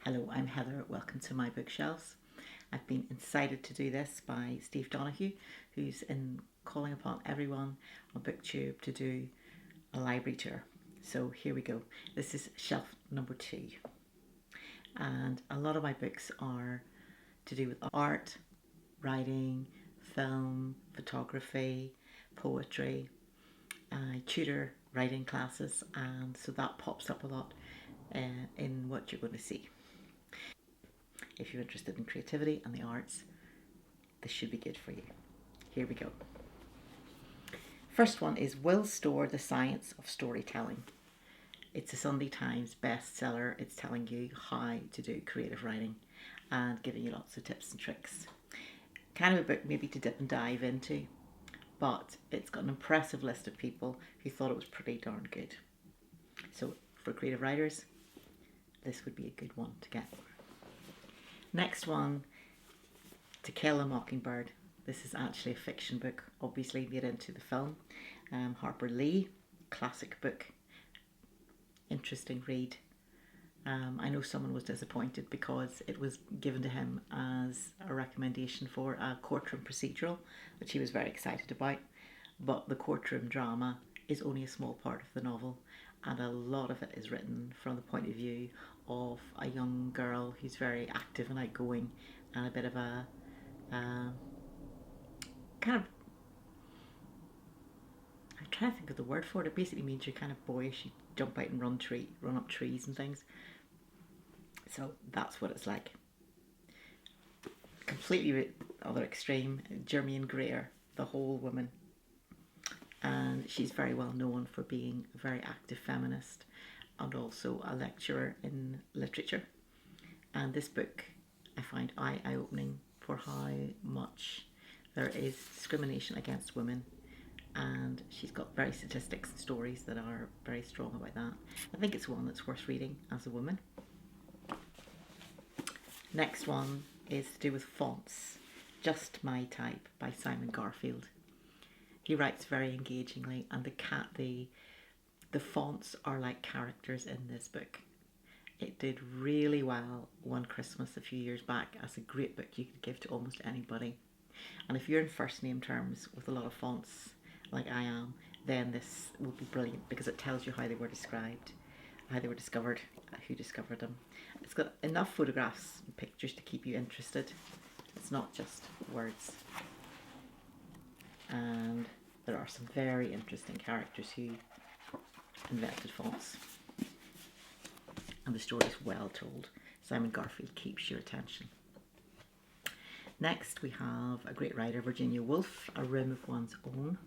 Hello, I'm Heather. Welcome to my bookshelves. I've been incited to do this by Steve Donoghue, who's in calling upon everyone on BookTube to do a library tour. So here we go. This is shelf number 2. And a lot of my books are to do with art, writing, film, photography, poetry. I tutor writing classes, and so that pops up a lot in what you're going to see. If you're interested in creativity and the arts, this should be good for you. Here we go. First one is Will Storr, The Science of Storytelling. It's a Sunday Times bestseller. It's telling you how to do creative writing and giving you lots of tips and tricks. Kind of a book maybe to dip and dive into, but it's got an impressive list of people who thought it was pretty darn good. So for creative writers, this would be a good one to get. Next one, To Kill a Mockingbird. This is actually a fiction book, obviously made into the film. Harper Lee, classic book, interesting read. I know someone was disappointed because it was given to him as a recommendation for a courtroom procedural, which he was very excited about. But the courtroom drama is only a small part of the novel, and a lot of it is written from the point of view of a young girl who's very active and outgoing, and a bit of a kind of, I'm trying to think of the word for it. It basically means you're kind of boyish, you jump out and run up trees and things. So that's what it's like. Completely other extreme, Germaine Greer, The Whole Woman. And she's very well known for being a very active feminist and also a lecturer in literature. And this book I find eye-opening for how much there is discrimination against women, and she's got very statistics and stories that are very strong about that. I think it's one that's worth reading as a woman. Next one is to do with fonts. Just My Type by Simon Garfield. He writes very engagingly, and the fonts are like characters in this book. It did really well one Christmas a few years back as a great book you could give to almost anybody. And if you're in first name terms with a lot of fonts like I am, then this will be brilliant because it tells you how they were described, how they were discovered, who discovered them. It's got enough photographs and pictures to keep you interested. It's not just words. And there are some very interesting characters who invented fonts. And the story is well told. Simon Garfield keeps your attention. Next we have a great writer, Virginia Woolf, A Room of One's Own.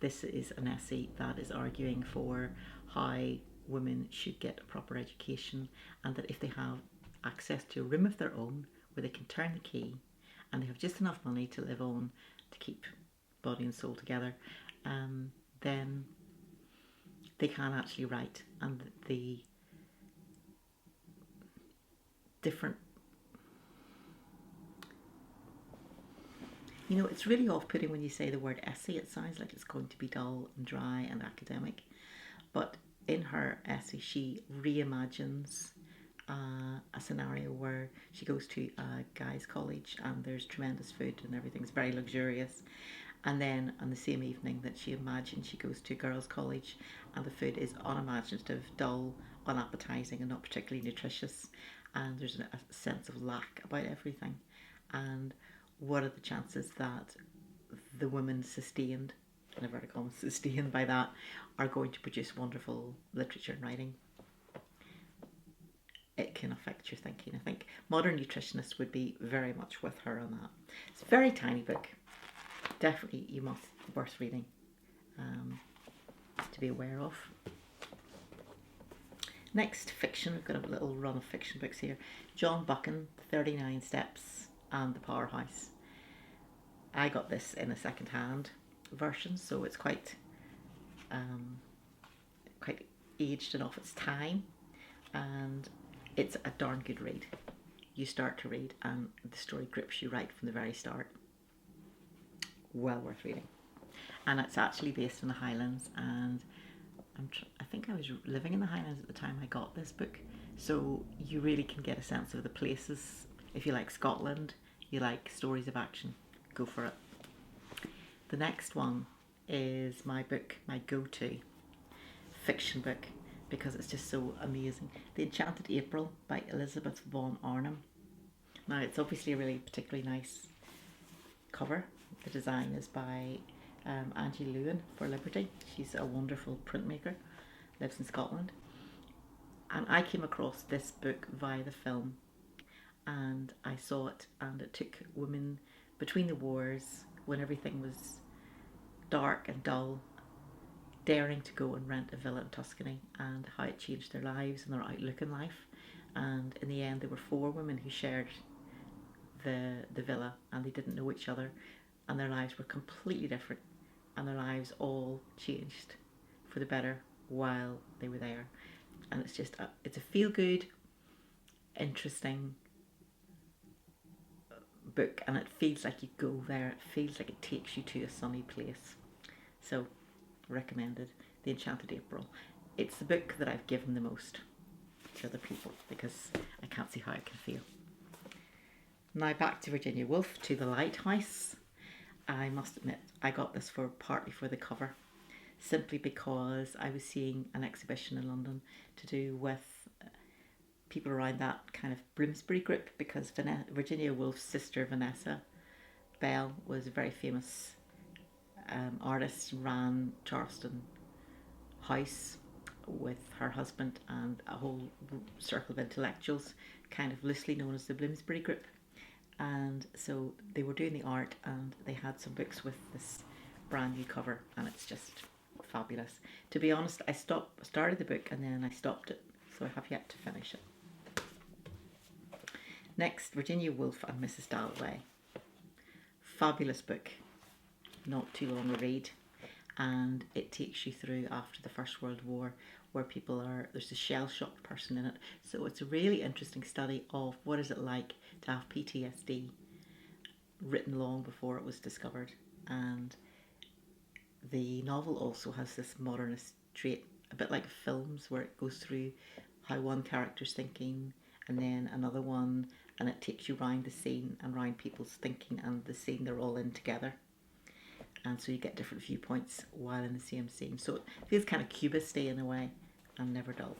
This is an essay that is arguing for how women should get a proper education, and that if they have access to a room of their own where they can turn the key and they have just enough money to live on to keep body and soul together, then they can actually write. And the different, it's really off-putting when you say the word essay. It sounds like it's going to be dull and dry and academic, but in her essay she reimagines a scenario where she goes to a guy's college and there's tremendous food and everything's very luxurious, and then on the same evening that she imagines, she goes to a girls' college and the food is unimaginative, dull, unappetizing and not particularly nutritious, and there's a sense of lack about everything. And what are the chances that the women sustained, in inverted commas, sustained by that, are going to produce wonderful literature and writing? It can affect your thinking. I think modern nutritionists would be very much with her on that. It's a very tiny book. Definitely worth reading, to be aware of. Next, fiction. We've got a little run of fiction books here. John Buchan, 39 Steps and The Powerhouse. I got this in a second-hand version, so it's quite aged and off its time, and it's a darn good read. You start to read and the story grips you right from the very start. Well worth reading. And it's actually based in the Highlands, and I think I was living in the Highlands at the time I got this book, So you really can get a sense of the places. If you like Scotland, you like stories of action, go for it. The next one is my book, my go-to fiction book, because it's just so amazing. The Enchanted April by Elizabeth von Arnim. Now, it's obviously a really particularly nice cover. The design is by Angie Lewin for Liberty. She's a wonderful printmaker, lives in Scotland. And I came across this book via the film, and I saw it, and it took women between the wars, when everything was dark and dull, daring to go and rent a villa in Tuscany, and how it changed their lives and their outlook in life. And in the end, there were 4 women who shared the villa, and they didn't know each other, and their lives were completely different, and their lives all changed for the better while they were there. And it's a feel good, interesting book, and it feels like you go there. It feels like it takes you to a sunny place. So, recommended. The Enchanted April. It's the book that I've given the most to other people, because I can't see how it can fail. Now back to Virginia Woolf, To the Lighthouse. I must admit, I got this partly for the cover, simply because I was seeing an exhibition in London to do with people around that kind of Bloomsbury group, because Virginia Woolf's sister Vanessa Bell was a very famous artist, ran Charleston House with her husband and a whole circle of intellectuals, kind of loosely known as the Bloomsbury group. And so they were doing the art, and they had some books with this brand new cover, and it's just fabulous. To be honest, I started the book and then I stopped it, so I have yet to finish it. Next, Virginia Woolf and Mrs. Dalloway. Fabulous book, not too long a read, and it takes you through after the First World War, where there's a shell-shocked person in it. So it's a really interesting study of what is it like to have PTSD, written long before it was discovered. And the novel also has this modernist trait, a bit like films, where it goes through how one character's thinking and then another one, and it takes you round the scene and round people's thinking and the scene they're all in together. And so you get different viewpoints while in the same scene. So it feels kind of cubisty in a way, and never dull.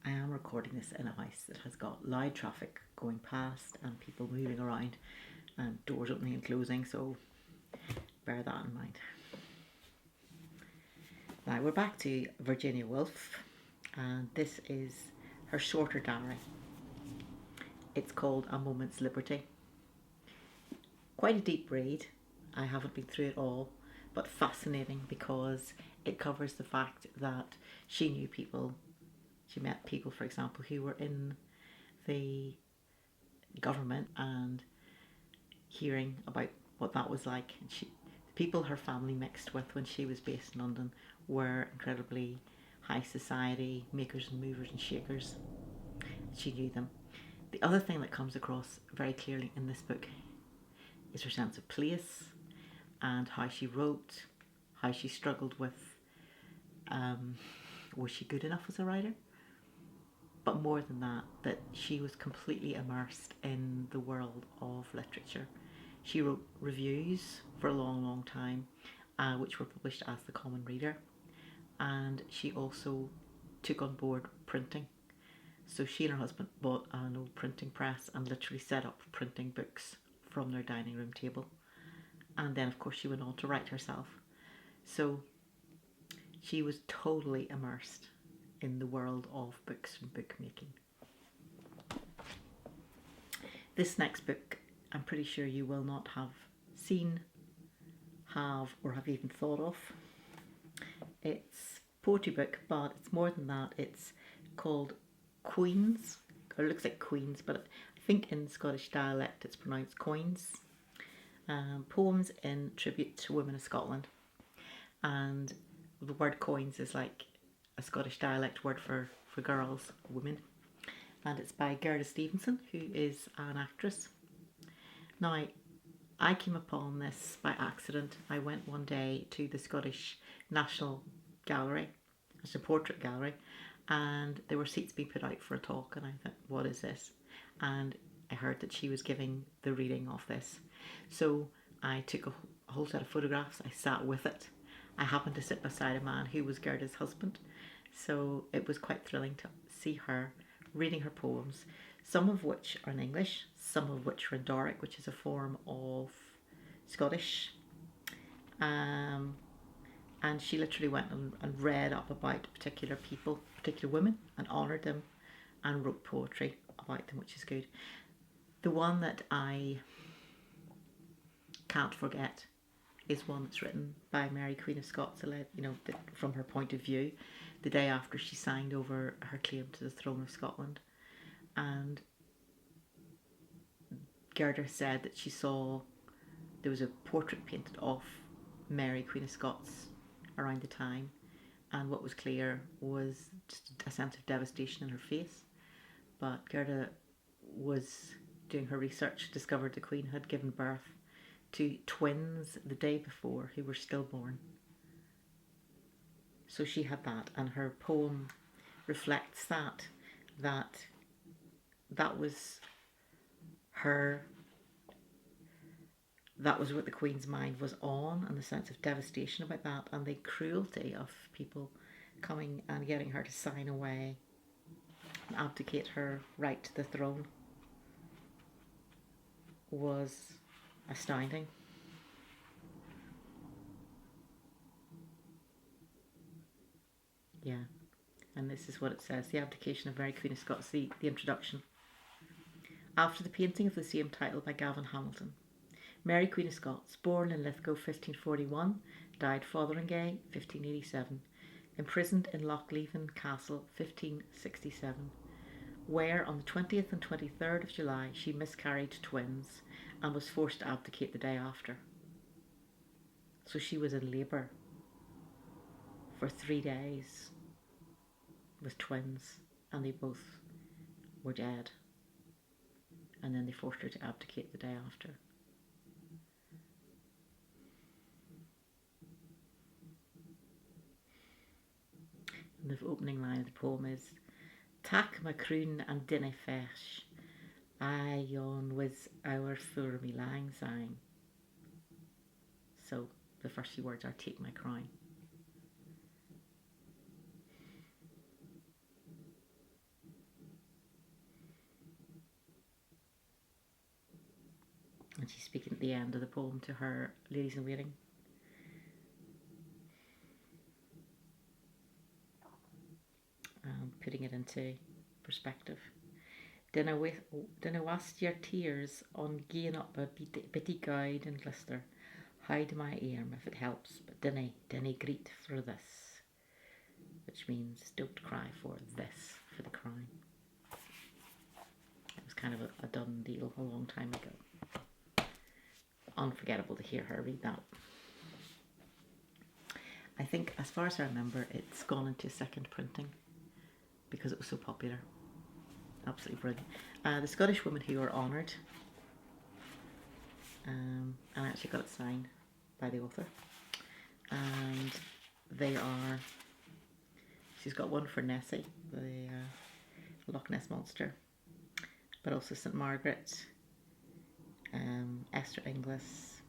I am recording this in a house that has got loud traffic going past and people moving around and doors opening and closing, so bear that in mind. Now we're back to Virginia Woolf, and this is her shorter diary. It's called A Moment's Liberty. Quite a deep read. I haven't been through it all, but fascinating, because it covers the fact that she knew people. She met people, for example, who were in the government, and hearing about what that was like. And the people her family mixed with when she was based in London were incredibly high society, makers and movers and shakers. She knew them. The other thing that comes across very clearly in this book is her sense of place, and how she wrote, how she struggled with, was she good enough as a writer? But more than that, that she was completely immersed in the world of literature. She wrote reviews for a long, long time, which were published as The Common Reader, and she also took on board printing. So she and her husband bought an old printing press and literally set up printing books from their dining room table. And then, of course, she went on to write herself. So she was totally immersed in the world of books and bookmaking. This next book, I'm pretty sure you will not have seen, have, or have even thought of. It's a poetry book, but it's more than that. It's called Queens, or it looks like Queens, but I think in Scottish dialect it's pronounced Coins. Poems in tribute to women of Scotland, and the word coins is like a Scottish dialect word for girls, women, and it's by Gerda Stevenson, who is an actress. Now, I came upon this by accident. I went one day to the Scottish National Gallery, it's a portrait gallery, and there were seats being put out for a talk, and I thought, what is this? And I heard that she was giving the reading of this. So I took a whole set of photographs. I sat with it. I happened to sit beside a man who was Gerda's husband. So it was quite thrilling to see her reading her poems, some of which are in English, some of which are in Doric, which is a form of Scottish. And she literally went and read up about particular people, particular women, and honoured them and wrote poetry about them, which is good. The one that I can't forget is one that's written by Mary Queen of Scots, from her point of view, the day after she signed over her claim to the throne of Scotland. And Gerda said that she saw there was a portrait painted of Mary Queen of Scots around the time, and what was clear was just a sense of devastation in her face. But Gerda was doing her research, discovered the Queen had given birth to twins the day before who were stillborn. So she had that, and her poem reflects that was her, that was what the Queen's mind was on, and the sense of devastation about that, and the cruelty of people coming and getting her to sign away and abdicate her right to the throne was astounding. Yeah, and this is what it says: the abdication of Mary Queen of Scots, the introduction. After the painting of the same title by Gavin Hamilton, Mary Queen of Scots, born in Lithgow 1541, died Fotheringay 1587, imprisoned in Lochleven Castle 1567, where on the 20th and 23rd of July she miscarried twins and was forced to abdicate the day after. So she was in labour for 3 days with twins, and they both were dead. And then they forced her to abdicate the day after. And the opening line of the poem is "Tak my croon and dinna fesh, I yon was our for me lang syne." So the first few words are "take my crown." And she's speaking at the end of the poem to her ladies in waiting. Putting it into perspective. Dinna waste your tears on gain up a bitty guide and glister. Hide my arm if it helps, but dinna greet for this. Which means don't cry for this, for the crown. It was kind of a done deal a long time ago. Unforgettable to hear her read that. I think, as far as I remember, it's gone into second printing because it was so popular. Absolutely brilliant. The Scottish women who were honoured, and I actually got it signed by the author, and they are, she's got one for Nessie, the Loch Ness Monster, but also St Margaret, Esther Inglis,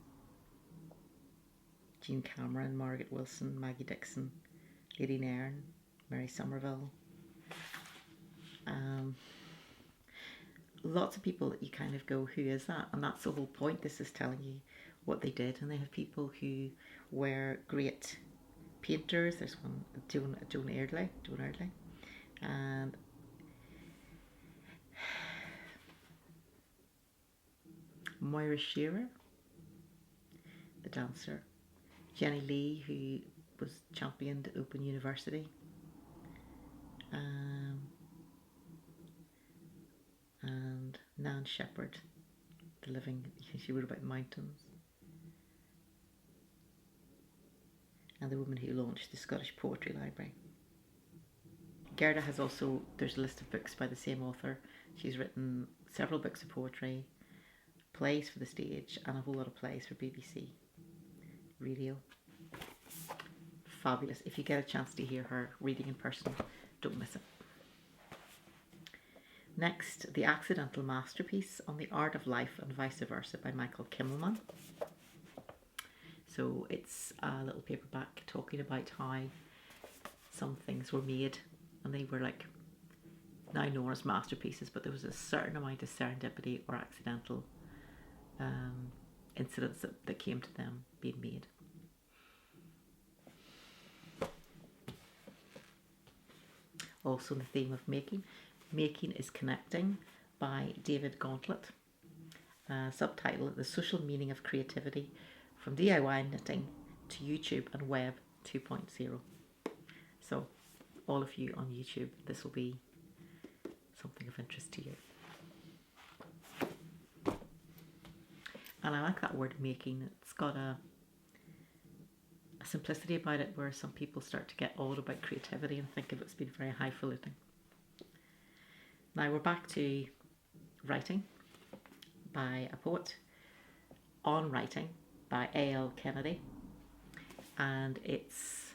Jean Cameron, Margaret Wilson, Maggie Dixon, Lady Nairn, Mary Somerville. Lots of people that you kind of go, who is that? And that's the whole point. This is telling you what they did. And they have people who were great painters. There's one, Joan Eardley, and Moira Shearer, the dancer, Jenny Lee, who was championed at Open University, and Nan Shepherd, the living, she wrote about mountains, and the woman who launched the Scottish Poetry Library. Gerda has also, there's a list of books by the same author. She's written several books of poetry, plays for the stage, and a whole lot of plays for BBC radio. Fabulous. If you get a chance to hear her reading in person, Don't miss it. Next, The Accidental Masterpiece on the Art of Life and Vice Versa by Michael Kimmelman. So it's a little paperback talking about how some things were made and they were like now known as masterpieces, but there was a certain amount of serendipity or accidental incidents that came to them being made. Also the theme of making. Making is Connecting by David Gauntlet. Subtitle, The Social Meaning of Creativity from DIY Knitting to YouTube and Web 2.0. So all of you on YouTube, this will be something of interest to you. And I like that word making. It's got a simplicity about it where some people start to get old about creativity and think of it as being very highfalutin. Now we're back to writing by a poet, On Writing by A.L. Kennedy, and it's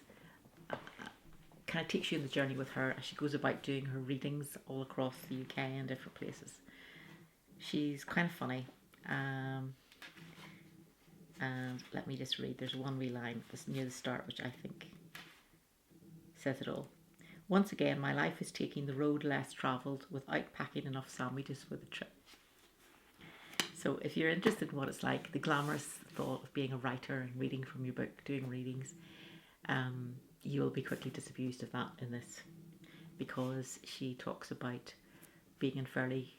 kind of takes you on the journey with her as she goes about doing her readings all across the UK and different places. She's kind of funny, and let me just read. There's one wee line near the start which I think says it all. Once again, my life is taking the road less travelled without packing enough sandwiches for the trip. So if you're interested in what it's like, the glamorous thought of being a writer and reading from your book, doing readings, you will be quickly disabused of that in this, because she talks about being in fairly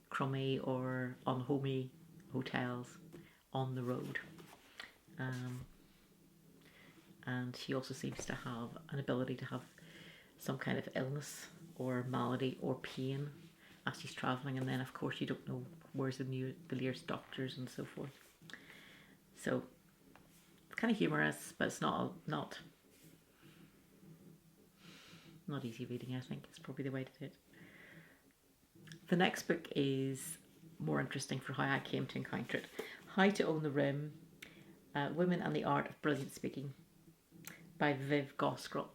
crummy or unhomey hotels on the road. And she also seems to have an ability to have some kind of illness or malady or pain as she's travelling, and then of course you don't know where's the nearest doctors and so forth. So it's kind of humorous, but it's not easy reading. I think it's probably the way to do it. The next book is more interesting for how I came to encounter it. How to Own the Room, Women and the Art of Brilliant Speaking by Viv Groskop.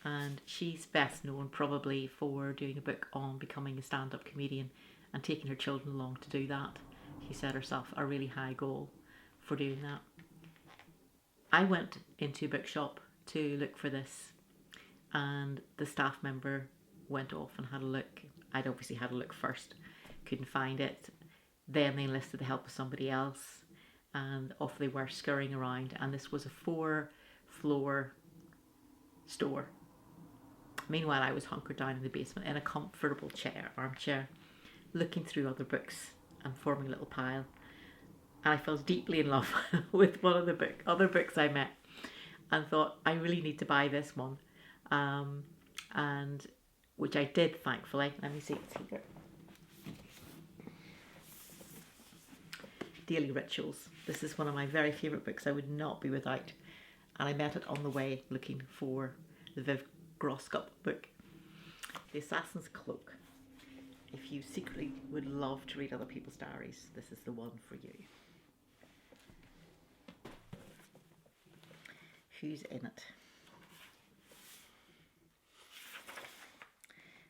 And she's best known probably for doing a book on becoming a stand-up comedian and taking her children along to do that. She set herself a really high goal for doing that. I went into a bookshop to look for this, and the staff member went off and had a look. I'd obviously had a look first, couldn't find it. Then they enlisted the help of somebody else, and off they were scurrying around. And this was a 4-floor store. Meanwhile, I was hunkered down in the basement in a comfortable armchair, looking through other books and forming a little pile. And I fell deeply in love with one of the other books I met, and thought I really need to buy this one, and which I did, thankfully. Let me see, it's here. Daily Rituals. This is one of my very favourite books I would not be without, and I met it on the way looking for the Viv Groskop book, The Assassin's Cloak. If you secretly would love to read other people's diaries, this is the one for you. Who's in it?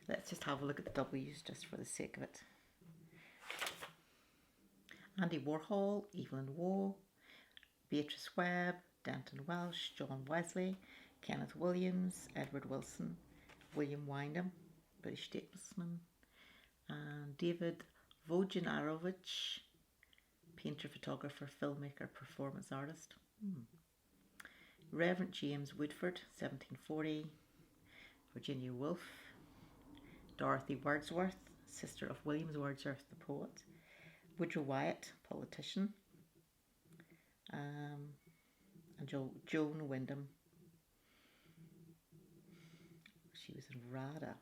Let's just have a look at the W's just for the sake of it. Andy Warhol, Evelyn Waugh, Beatrice Webb, Denton Welsh, John Wesley, Kenneth Williams, Edward Wilson, William Wyndham, British statesman, and David Wojnarowicz, painter, photographer, filmmaker, performance artist. Reverend James Woodford, 1740, Virginia Woolf, Dorothy Wordsworth, sister of William Wordsworth, the poet, Woodrow Wyatt, politician, and Joan Wyndham. She was in RADA.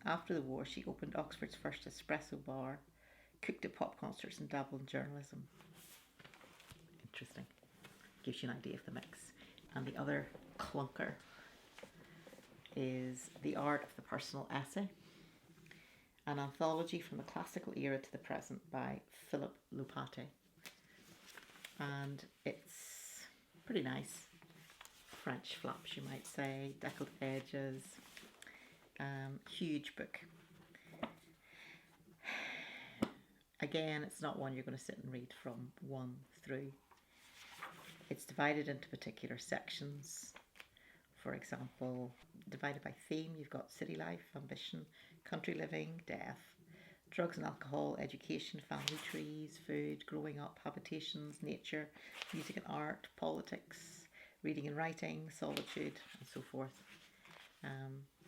After the war, she opened Oxford's first espresso bar, cooked at pop concerts, and dabbled in journalism. Interesting. Gives you an idea of the mix. And the other clunker is The Art of the Personal Essay, an anthology from the classical era to the present by Philip Lopate. And it's pretty nice. French flaps, you might say, deckled edges. Huge book. Again, it's not one you're going to sit and read from one through. It's divided into particular sections. For example, divided by theme, you've got city life, ambition, country living, death, drugs and alcohol, education, family trees, food, growing up, habitations, nature, music and art, politics, reading and writing, solitude, and so forth.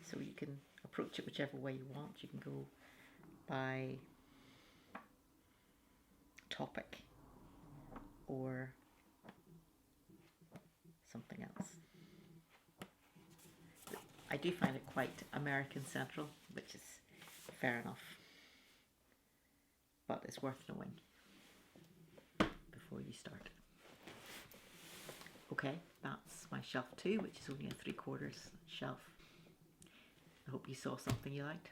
So you can approach it whichever way you want. You can go by topic or something else. I do find it quite American central, which is fair enough, but it's worth knowing before you start. Okay, that's my shelf 2, which is only a 3/4 shelf. I hope you saw something you liked.